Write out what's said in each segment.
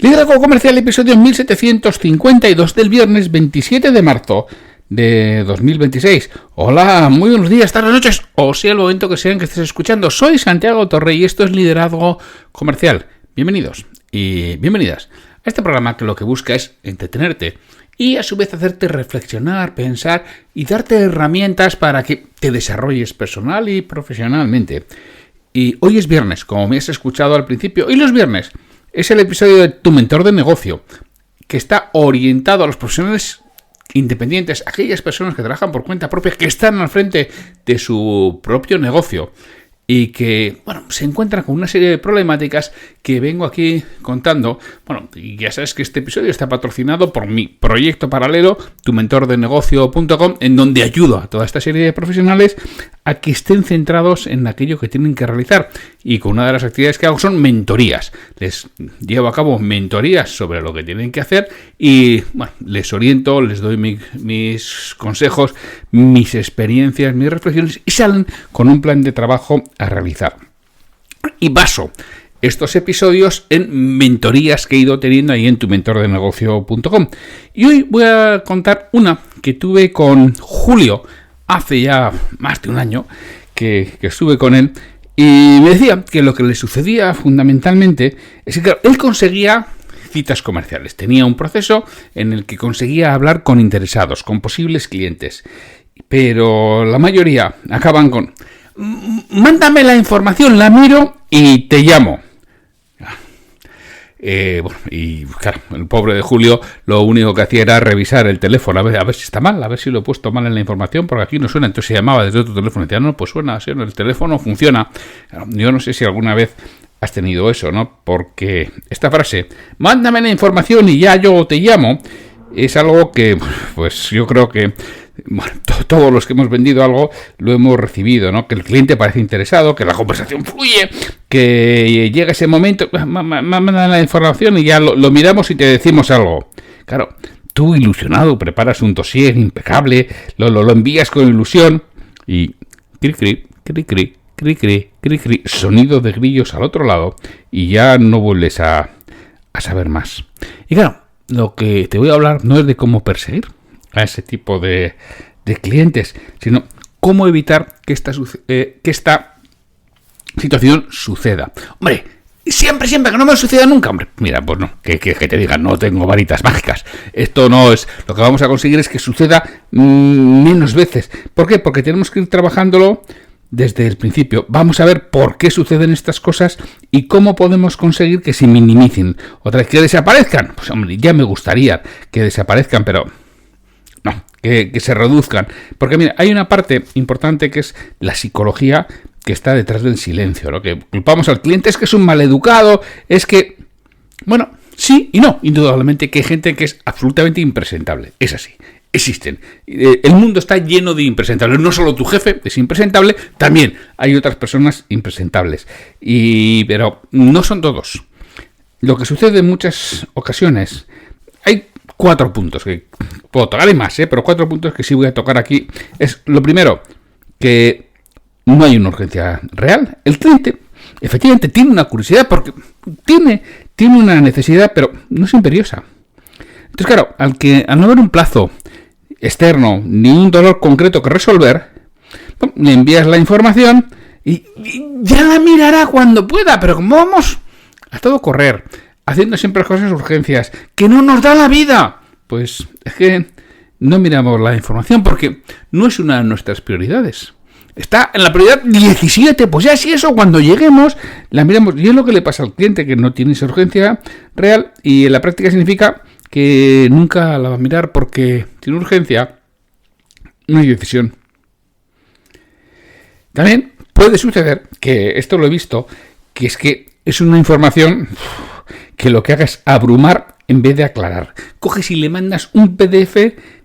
Liderazgo Comercial, episodio 1752 del viernes 27 de marzo de 2026. Hola, muy buenos días, tardes, noches, o sea el momento que sean que estés escuchando. Soy Santiago Torre y esto es Liderazgo Comercial. Bienvenidos y bienvenidas a este programa que lo que busca es entretenerte y a su vez hacerte reflexionar, pensar y darte herramientas para que te desarrolles personal y profesionalmente. Y hoy es viernes, como me has escuchado al principio, y los viernes es el episodio de Tu Mentor de Negocio, que está orientado a los profesionales independientes, aquellas personas que trabajan por cuenta propia, que están al frente de su propio negocio y que, se encuentran con una serie de problemáticas que vengo aquí contando. Y ya sabes que este episodio está patrocinado por mi proyecto paralelo, tumentordenegocio.com, en donde ayudo a toda esta serie de profesionales a que estén centrados en aquello que tienen que realizar. Y con una de las actividades que hago son mentorías. Les llevo a cabo mentorías sobre lo que tienen que hacer y les oriento, les doy mis consejos, mis experiencias, mis reflexiones y salen con un plan de trabajo a realizar. Y baso estos episodios en mentorías que he ido teniendo ahí en tumentordenegocio.com. Y hoy voy a contar una que tuve con Julio hace ya más de un año que estuve con él, y me decía que lo que le sucedía fundamentalmente es que, claro, él conseguía citas comerciales, tenía un proceso en el que conseguía hablar con interesados, con posibles clientes, pero la mayoría acaban con: mándame la información, la miro y te llamo. Y claro, el pobre de Julio lo único que hacía era revisar el teléfono, a ver si está mal, a ver si lo he puesto mal en la información, porque aquí no suena. Entonces se llamaba desde otro teléfono y decía: no, pues suena, ¿sí? El teléfono funciona. Yo no sé si alguna vez has tenido eso, ¿no? Porque esta frase, mándame la información y ya yo te llamo, es algo que, pues yo creo que todos los que hemos vendido algo lo hemos recibido, ¿no? Que el cliente parece interesado, que la conversación fluye, que llega ese momento, manda la información y ya lo miramos y te decimos algo. Claro, tú ilusionado preparas un dossier impecable, lo envías con ilusión y cri cri, cri cri, cri cri, cri cri, sonido de grillos al otro lado y ya no vuelves a saber más. Y claro, lo que te voy a hablar no es de cómo perseguir a ese tipo de clientes, sino cómo evitar que esta situación suceda. Hombre, siempre, que no me suceda nunca. Hombre, mira, pues no, que te digan, no tengo varitas mágicas. Esto no es, lo que vamos a conseguir es que suceda menos veces. ¿Por qué? Porque tenemos que ir trabajándolo desde el principio. Vamos a ver por qué suceden estas cosas y cómo podemos conseguir que se minimicen. Otra vez, que desaparezcan. Pues hombre, ya me gustaría que desaparezcan, pero no, que se reduzcan. Porque mira, hay una parte importante que es la psicología que está detrás del silencio, ¿no? Que culpamos al cliente, es que es un maleducado, es que, sí y no. Indudablemente que hay gente que es absolutamente impresentable. Es así. Existen. El mundo está lleno de impresentables. No solo tu jefe es impresentable, también hay otras personas impresentables. Pero no son todos. Lo que sucede en muchas ocasiones, hay 4 puntos que puedo tocar, hay más, pero 4 puntos que sí voy a tocar aquí. Es lo primero, que no hay una urgencia real. El cliente efectivamente tiene una curiosidad porque tiene una necesidad, pero no es imperiosa. Entonces, claro, al no haber un plazo externo ni un dolor concreto que resolver, le envías la información y ya la mirará cuando pueda, pero como vamos a todo correr, haciendo siempre cosas urgencias, que no nos da la vida, pues es que no miramos la información porque no es una de nuestras prioridades. Está en la prioridad 17, pues ya si eso, cuando lleguemos, la miramos. Y es lo que le pasa al cliente, que no tiene esa urgencia real, y en la práctica significa que nunca la va a mirar porque sin urgencia no hay decisión. También puede suceder, que esto lo he visto, que es una información que lo que haga es abrumar en vez de aclarar. Coges y le mandas un PDF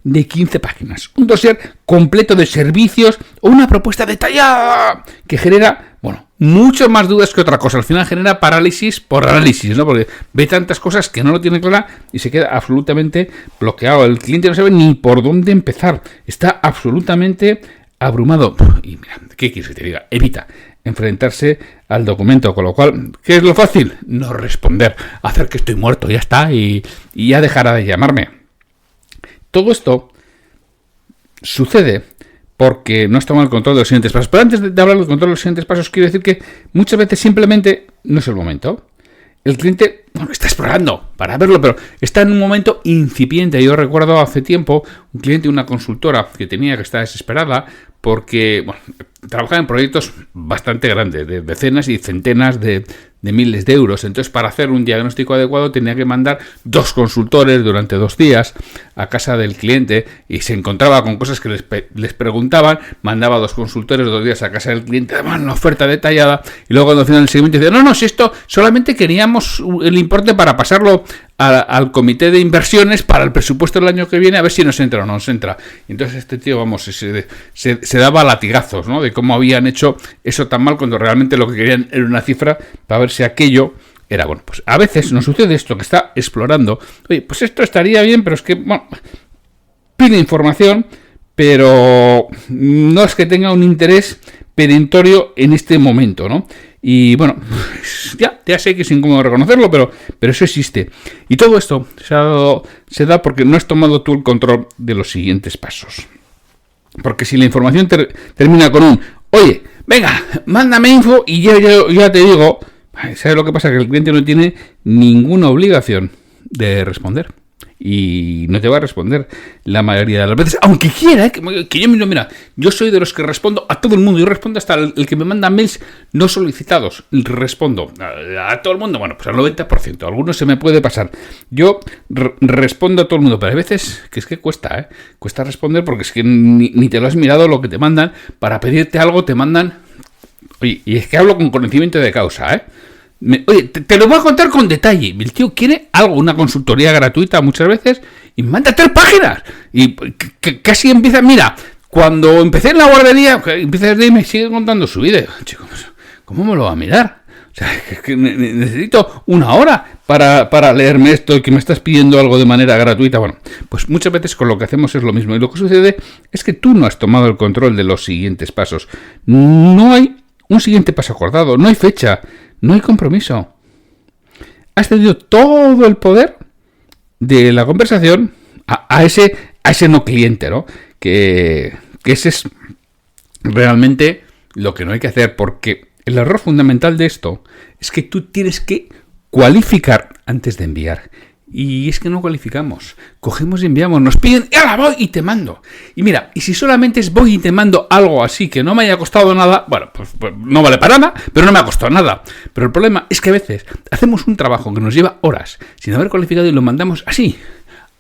de 15 páginas, un dossier completo de servicios o una propuesta detallada que genera, mucho más dudas que otra cosa. Al final genera parálisis por análisis, ¿no? Porque ve tantas cosas que no lo tiene clara y se queda absolutamente bloqueado. El cliente no sabe ni por dónde empezar. Está absolutamente abrumado. Y mira, ¿qué quieres que te diga? Evita enfrentarse al documento, con lo cual, ¿qué es lo fácil? No responder, hacer que estoy muerto, ya está, y ya dejará de llamarme. Todo esto sucede porque no has tomado el control de los siguientes pasos. Pero antes de hablar del control de los siguientes pasos, quiero decir que muchas veces simplemente no es el momento. El cliente está explorando para verlo, pero está en un momento incipiente. Yo recuerdo hace tiempo un cliente de una consultora que estaba desesperada porque trabajaba en proyectos bastante grandes, de decenas y centenas de miles de euros. Entonces, para hacer un diagnóstico adecuado tenía que mandar 2 consultores durante 2 días a casa del cliente y se encontraba con cosas que les preguntaban, mandaba 2 consultores 2 días a casa del cliente, daban una oferta detallada y luego cuando al final del seguimiento decía, no, si esto solamente queríamos el importe para pasarlo al comité de inversiones para el presupuesto del año que viene, a ver si nos entra o no nos entra. Y entonces este tío, se daba latigazos, ¿no? De cómo habían hecho eso tan mal cuando realmente lo que querían era una cifra para ver si aquello era bueno. Pues a veces nos sucede esto, que está explorando. Oye, pues esto estaría bien, pero es que, pide información, pero no es que tenga un interés perentorio en este momento, ¿no? Y ya sé que es incómodo reconocerlo, pero eso existe. Y todo esto se da porque no has tomado tú el control de los siguientes pasos. Porque si la información termina con un, oye, venga, mándame info y yo ya te digo, ¿sabes lo que pasa? Que el cliente no tiene ninguna obligación de responder. Y no te va a responder la mayoría de las veces, aunque quiera, que yo mismo, mira, yo soy de los que respondo a todo el mundo, yo respondo hasta el que me manda mails no solicitados, respondo a todo el mundo, pues al 90%, algunos se me puede pasar, yo respondo a todo el mundo, pero hay veces que es que cuesta responder porque es que ni te lo has mirado lo que te mandan, para pedirte algo te mandan, oye, y es que hablo con conocimiento de causa, oye, te lo voy a contar con detalle. El tío quiere algo, una consultoría gratuita muchas veces, y manda 3 páginas. Y casi empieza, mira, cuando empecé en la guardería, empieza a me sigue contando su vida. Chicos, ¿cómo me lo va a mirar? O sea, es que necesito 1 hora para leerme esto y que me estás pidiendo algo de manera gratuita. Pues muchas veces con lo que hacemos es lo mismo. Y lo que sucede es que tú no has tomado el control de los siguientes pasos. No hay un siguiente paso acordado, no hay fecha. No hay compromiso. Has cedido todo el poder de la conversación a ese no cliente, ¿no? Que ese es realmente lo que no hay que hacer, porque el error fundamental de esto es que tú tienes que cualificar antes de enviar. Y es que no cualificamos. Cogemos y enviamos, nos piden, y ahora voy y te mando. Y mira, y si solamente es voy y te mando algo así que no me haya costado nada, pues no vale para nada, pero no me ha costado nada. Pero el problema es que a veces hacemos un trabajo que nos lleva horas sin haber cualificado y lo mandamos así,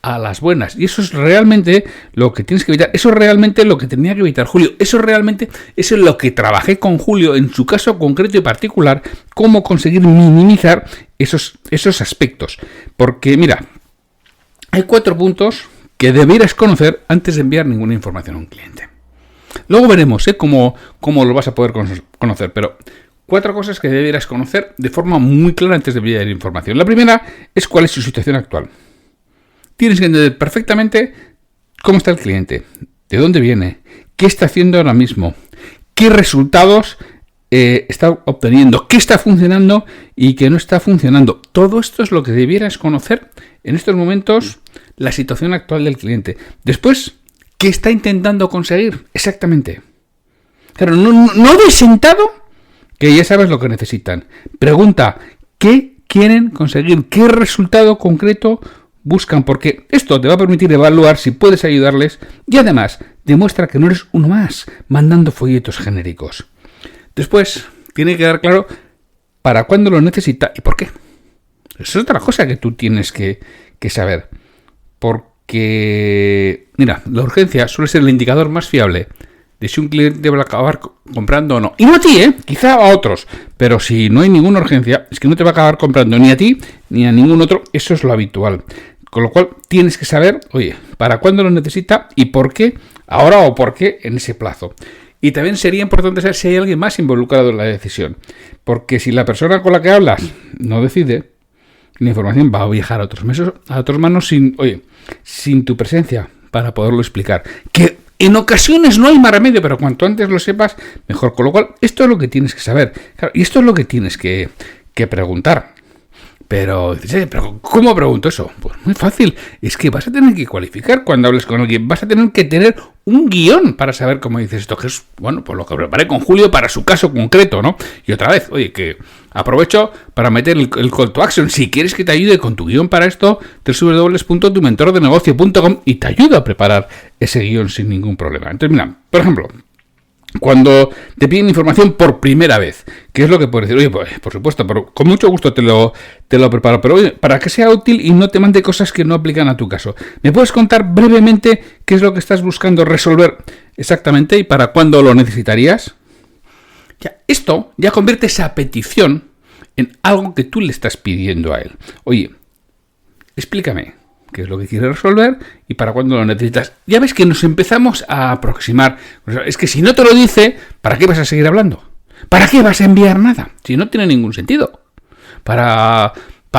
a las buenas. Y eso es realmente lo que tienes que evitar. Eso es realmente lo que tenía que evitar Julio. Eso es lo que trabajé con Julio en su caso concreto y particular, cómo conseguir minimizar esos aspectos. Porque mira, hay 4 puntos que debieras conocer antes de enviar ninguna información a un cliente. Luego veremos cómo lo vas a poder conocer, pero 4 cosas que debieras conocer de forma muy clara antes de enviar información. La primera es cuál es su situación actual. Tienes que entender perfectamente cómo está el cliente, de dónde viene, qué está haciendo ahora mismo, qué resultados está obteniendo, qué está funcionando y qué no está funcionando. Todo esto es lo que debieras conocer en estos momentos, la situación actual del cliente. Después, ¿qué está intentando conseguir? Exactamente. Claro, no de sentado que ya sabes lo que necesitan. Pregunta, ¿qué quieren conseguir? ¿Qué resultado concreto buscan? Porque esto te va a permitir evaluar si puedes ayudarles y además demuestra que no eres uno más mandando folletos genéricos. Después, tiene que quedar claro para cuándo lo necesita y por qué. Eso es otra cosa que tú tienes que saber. Porque, mira, la urgencia suele ser el indicador más fiable de si un cliente va a acabar comprando o no. Y no a ti, quizá a otros. Pero si no hay ninguna urgencia, es que no te va a acabar comprando ni a ti ni a ningún otro. Eso es lo habitual. Con lo cual tienes que saber, oye, para cuándo lo necesita y por qué ahora o por qué en ese plazo. Y también sería importante saber si hay alguien más involucrado en la decisión. Porque si la persona con la que hablas no decide, la información va a viajar a otras manos sin tu presencia para poderlo explicar. Que En ocasiones no hay más remedio, pero cuanto antes lo sepas, mejor. Con lo cual, esto es lo que tienes que saber. Claro, y esto es lo que tienes que preguntar. Pero, ¿cómo pregunto eso? Pues muy fácil. Es que vas a tener que cualificar cuando hables con alguien. Vas a tener que tener un guión para saber cómo dices esto. Que es, bueno, pues lo que preparé con Julio para su caso concreto, ¿no? Y otra vez, oye, que aprovecho para meter el call to action. Si quieres que te ayude con tu guión para esto, www.tumentordenegocio.com y te ayudo a preparar ese guión sin ningún problema. Entonces, mira, por ejemplo, cuando te piden información por primera vez, ¿qué es lo que puedes decir? Oye, pues, por supuesto, pero con mucho gusto te lo preparo, pero oye, para que sea útil y no te mande cosas que no aplican a tu caso, ¿me puedes contar brevemente qué es lo que estás buscando resolver exactamente y para cuándo lo necesitarías? Ya, esto ya convierte esa petición en algo que tú le estás pidiendo a él. Oye, explícame qué es lo que quieres resolver y para cuándo lo necesitas. Ya ves que nos empezamos a aproximar. Es que si no te lo dice, ¿para qué vas a seguir hablando? ¿Para qué vas a enviar nada? Si no tiene ningún sentido. Para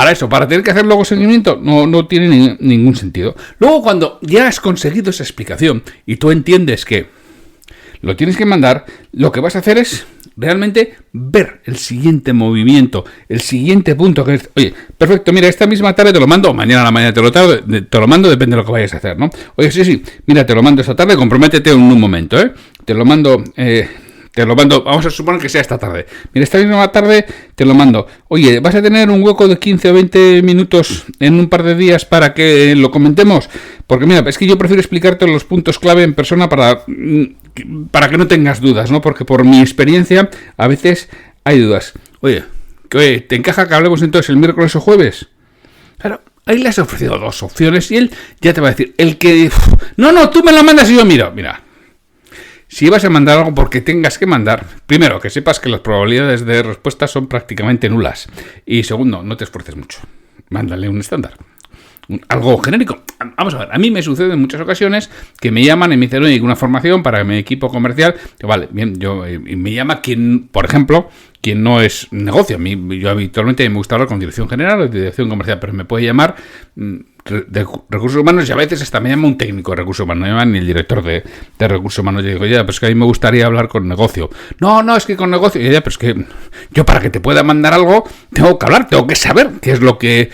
eso, para tener que hacer luego seguimiento, no tiene ningún sentido. Luego, cuando ya has conseguido esa explicación y tú entiendes que lo tienes que mandar, lo que vas a hacer es realmente ver el siguiente movimiento, el siguiente punto que es, oye, perfecto, mira, esta misma tarde te lo mando, mañana a la mañana te lo mando, depende de lo que vayas a hacer, ¿no? Oye, sí, mira, te lo mando esta tarde, comprométete en un momento, te lo mando, vamos a suponer que sea esta tarde. Mira, esta misma tarde te lo mando. Oye, ¿vas a tener un hueco de 15 o 20 minutos en un par de días para que lo comentemos? Porque mira, es que yo prefiero explicarte los puntos clave en persona para que no tengas dudas, ¿no? Porque por mi experiencia a veces hay dudas. Oye, ¿te encaja que hablemos entonces el miércoles o jueves? Claro, ahí le has ofrecido dos opciones y él ya te va a decir, no, tú me lo mandas y yo miro. Mira, si vas a mandar algo porque tengas que mandar, primero, que sepas que las probabilidades de respuesta son prácticamente nulas. Y segundo, no te esfuerces mucho. Mándale un estándar. Algo genérico. Vamos a ver, a mí me sucede en muchas ocasiones que me llaman y me dicen, oye, una formación para mi equipo comercial. Vale, bien, me llama quien, por ejemplo, quien no es negocio. Yo habitualmente me gusta hablar con dirección general o dirección comercial, pero me puede llamar de recursos humanos y a veces hasta me llama un técnico de recursos humanos, no me llama ni el director de recursos humanos. Yo digo, ya, pues que a mí me gustaría hablar con negocio. No, es que con negocio, ya, pero es que yo para que te pueda mandar algo tengo que hablar, tengo que saber qué es lo que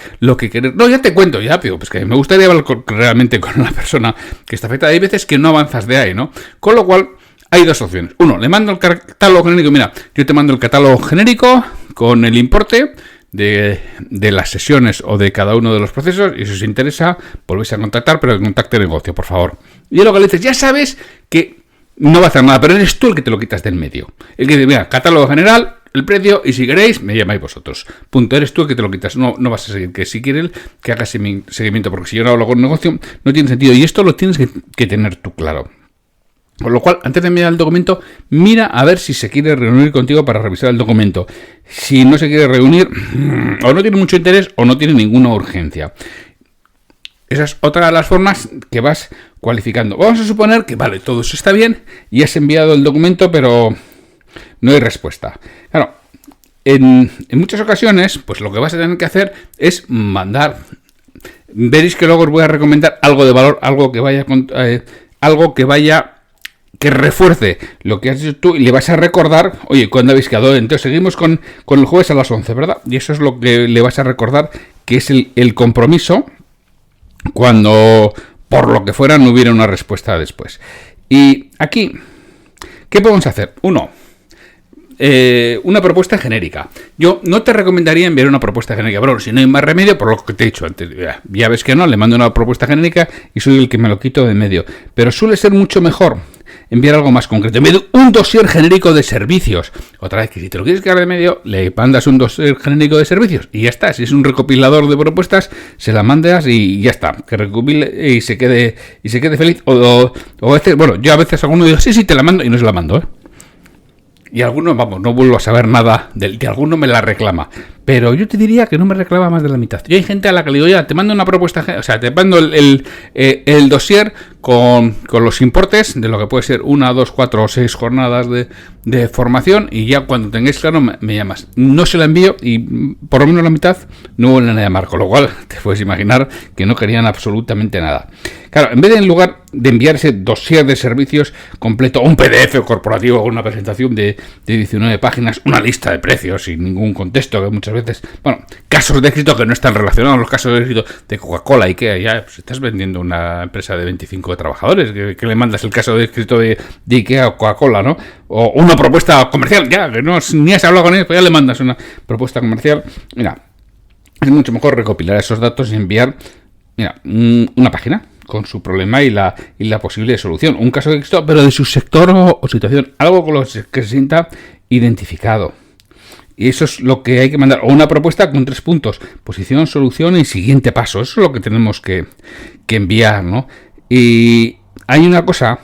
quieres. No, ya te cuento, ya, pero pues que me gustaría hablar realmente con una persona que está afectada. Hay veces que no avanzas de ahí, ¿no? Con lo cual, hay dos opciones. Uno, le mando el catálogo genérico. Mira, yo te mando el catálogo genérico con el importe de las sesiones o de cada uno de los procesos y si os interesa, volvéis a contactar, pero contacte el negocio, por favor. Y luego le dices, ya sabes que no va a hacer nada, pero eres tú el que te lo quitas del medio. El que dice, mira, catálogo general, el precio y si queréis, me llamáis vosotros. Punto, eres tú el que te lo quitas. No vas a seguir, que si quieren que haga seguimiento, porque si yo no hablo con negocio, no tiene sentido. Y esto lo tienes que tener tú claro. Con lo cual, antes de enviar el documento, mira a ver si se quiere reunir contigo para revisar el documento. Si no se quiere reunir, o no tiene mucho interés o no tiene ninguna urgencia. Esa es otra de las formas que vas cualificando. Vamos a suponer que, vale, todo eso está bien y has enviado el documento, pero no hay respuesta. Claro, en muchas ocasiones, pues lo que vas a tener que hacer es mandar. Veréis que luego os voy a recomendar algo de valor, algo que refuerce lo que has hecho tú y le vas a recordar, oye, ¿cuándo habéis quedado? Entonces seguimos con el jueves a las 11, ¿verdad? Y eso es lo que le vas a recordar, que es el compromiso cuando, por lo que fuera, no hubiera una respuesta después. Y aquí, ¿qué podemos hacer? Uno, una propuesta genérica. Yo no te recomendaría enviar una propuesta genérica, pero si no hay más remedio, por lo que te he dicho antes, ya ves que no, le mando una propuesta genérica y soy el que me lo quito de medio. Pero suele ser mucho mejor enviar algo más concreto. En vez de un dossier genérico de servicios. Otra vez, que si te lo quieres quedar de medio, le mandas un dossier genérico de servicios y ya está. Si es un recopilador de propuestas, se la mandas y ya está. Que recopile y se quede feliz. O a veces, bueno, yo a veces alguno digo, sí, te la mando y no se la mando, Y alguno, no vuelvo a saber nada de alguno me la reclama. Pero yo te diría que no me reclama más de la mitad. Yo hay gente a la que le digo, ya, te mando una propuesta, o sea, te mando el dossier con los importes de lo que puede ser 1, 2, 4 o 6 jornadas de formación, y ya cuando tengáis claro me llamas. No se la envío y por lo menos la mitad no vuelven a llamar, con lo cual te puedes imaginar que no querían absolutamente nada. Claro, en vez de, en lugar de enviar ese dossier de servicios completo, un PDF corporativo con una presentación de 19 páginas, una lista de precios sin ningún contexto, que muchas veces, bueno, casos de éxito que no están relacionados, los casos de éxito de Coca-Cola y que ya pues, estás vendiendo una empresa de 25 trabajadores, que le mandas el caso de éxito de IKEA o Coca-Cola, ¿no? O una propuesta comercial, ya, que no ni has hablado con ellos, pues ya le mandas una propuesta comercial. Mira, es mucho mejor recopilar esos datos y enviar, mira, una página con su problema y la posible solución. Un caso de éxito, pero de su sector o situación. Algo con lo que se sienta identificado. Y eso es lo que hay que mandar. O una propuesta con 3 puntos. Posición, solución y siguiente paso. Eso es lo que tenemos que enviar, ¿no? Y hay una cosa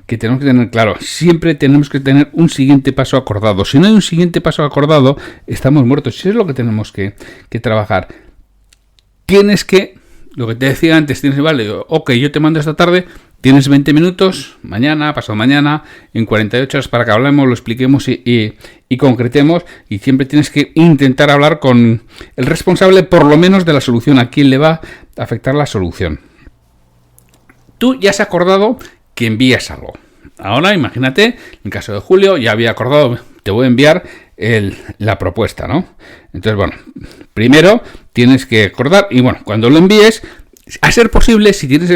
que tenemos que tener claro. Siempre tenemos que tener un siguiente paso acordado. Si no hay un siguiente paso acordado, estamos muertos. Eso es lo que tenemos que trabajar. Tienes que... Lo que te decía antes, tienes, vale, ok, yo te mando esta tarde, tienes 20 minutos, mañana, pasado mañana, en 48 horas para que hablemos, lo expliquemos y concretemos, y siempre tienes que intentar hablar con el responsable por lo menos de la solución, a quién le va a afectar la solución. Tú ya has acordado que envías algo. Ahora, imagínate, en el caso de Julio, ya había acordado, te voy a enviar la propuesta, ¿no? Entonces, bueno, primero tienes que acordar y, bueno, cuando lo envíes, a ser posible, si tienes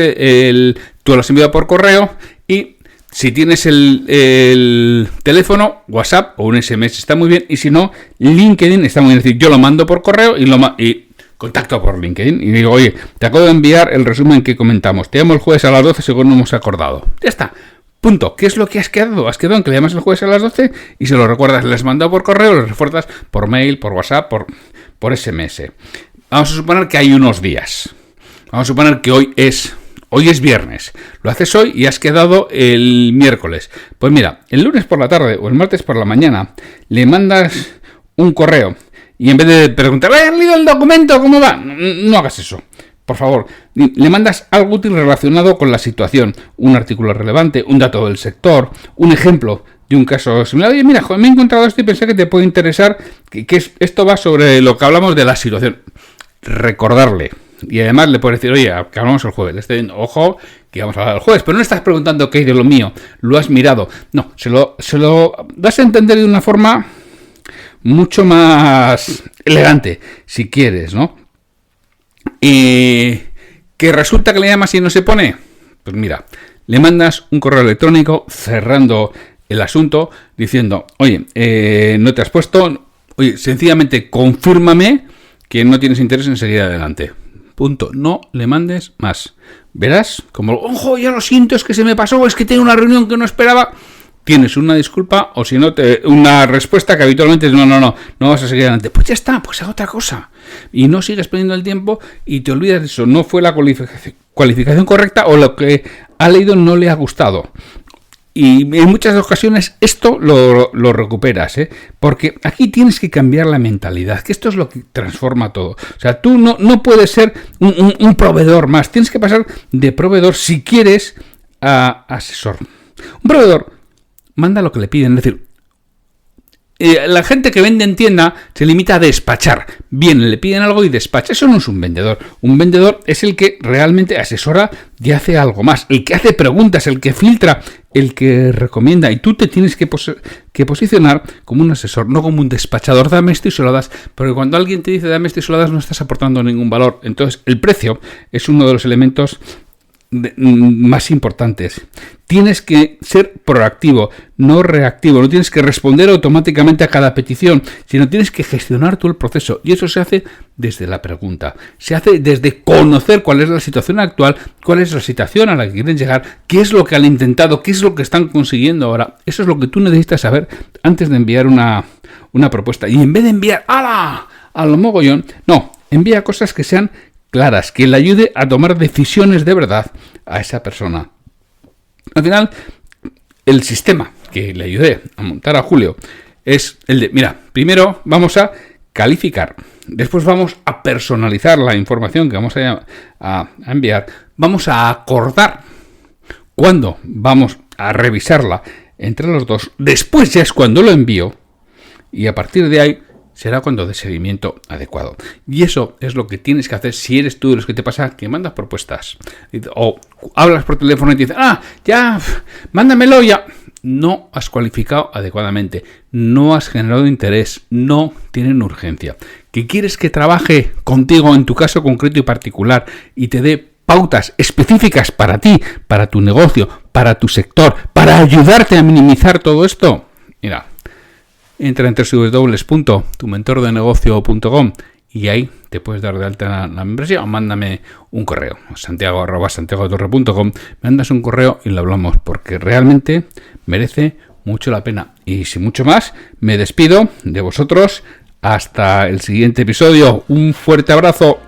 tú lo has enviado por correo y si tienes el teléfono, WhatsApp o un SMS está muy bien, y si no, LinkedIn está muy bien. Es decir, yo lo mando por correo y contacto por LinkedIn y digo, oye, te acabo de enviar el resumen que comentamos. Te llamo el jueves a las 12 según hemos acordado. Ya está. Punto. ¿Qué es lo que has quedado? Has quedado en que le llamas el jueves a las 12 y se lo recuerdas, les mandado por correo, les refuerzas por mail, por WhatsApp, por SMS. Vamos a suponer que hay unos días. Vamos a suponer que hoy es viernes. Lo haces hoy y has quedado el miércoles. Pues mira, el lunes por la tarde o el martes por la mañana le mandas un correo y en vez de preguntar, ¿has leído el documento? ¿Cómo va? No hagas eso. Por favor, le mandas algo útil relacionado con la situación, un artículo relevante, un dato del sector, un ejemplo de un caso similar. Oye, mira, me he encontrado esto y pensé que te puede interesar, esto va sobre lo que hablamos de la situación. Recordarle. Y además le puedes decir, oye, que hablamos el jueves. Le estoy diciendo, ojo, que vamos a hablar el jueves. Pero no estás preguntando qué hay de lo mío. Lo has mirado. No, se lo das a entender de una forma mucho más elegante, si quieres, ¿no? ¿Que resulta que le llamas y no se pone? Pues mira, le mandas un correo electrónico cerrando el asunto diciendo, oye, no te has puesto, oye, sencillamente confírmame que no tienes interés en seguir adelante. Punto. No le mandes más. Verás como, ojo, ya lo siento, es que se me pasó, es que tengo una reunión que no esperaba. Tienes una disculpa o si no, una respuesta que habitualmente es no vas a seguir adelante. Pues ya está, pues haz otra cosa. Y no sigues perdiendo el tiempo y te olvidas de eso. No fue la cualificación correcta o lo que ha leído no le ha gustado. Y en muchas ocasiones esto lo recuperas, porque aquí tienes que cambiar la mentalidad, que esto es lo que transforma todo. O sea, tú no puedes ser un proveedor más, tienes que pasar de proveedor, si quieres, a asesor. Un proveedor manda lo que le piden, es decir, la gente que vende en tienda se limita a despachar. Bien, le piden algo y despacha. Eso no es un vendedor. Un vendedor es el que realmente asesora y hace algo más. El que hace preguntas, el que filtra, el que recomienda. Y tú te tienes que posicionar como un asesor, no como un despachador. Dame esto y se lo das. Porque cuando alguien te dice dame esto y se lo das, no estás aportando ningún valor. Entonces, el precio es uno de los elementos más importantes. Tienes que ser proactivo, no reactivo. No tienes que responder automáticamente a cada petición, sino tienes que gestionar todo el proceso. Y eso se hace desde la pregunta. Se hace desde conocer cuál es la situación actual, cuál es la situación a la que quieren llegar, qué es lo que han intentado, qué es lo que están consiguiendo ahora. Eso es lo que tú necesitas saber antes de enviar una propuesta. Y en vez de enviar a lo mogollón, no, envía cosas que sean claras, que le ayude a tomar decisiones de verdad a esa persona. Al final, el sistema que le ayudé a montar a Julio es el de, mira, primero vamos a calificar. Después vamos a personalizar la información que vamos a enviar. Vamos a acordar cuándo vamos a revisarla entre los dos. Después ya es cuando lo envío. Y a partir de ahí será cuando dé seguimiento adecuado. Y eso es lo que tienes que hacer si eres tú de los que te pasa que mandas propuestas. O hablas por teléfono y te dicen, ya, mándamelo ya. No has cualificado adecuadamente, no has generado interés, no tienen urgencia. ¿Que quieres que trabaje contigo en tu caso concreto y particular y te dé pautas específicas para ti, para tu negocio, para tu sector, para ayudarte a minimizar todo esto? Mira, entra en www.tumentordenegocio.com y ahí te puedes dar de alta la membresía o mándame un correo, santiago@santiagotorre.com, me mandas un correo y lo hablamos, porque realmente merece mucho la pena. Y sin mucho más, me despido de vosotros hasta el siguiente episodio. Un fuerte abrazo.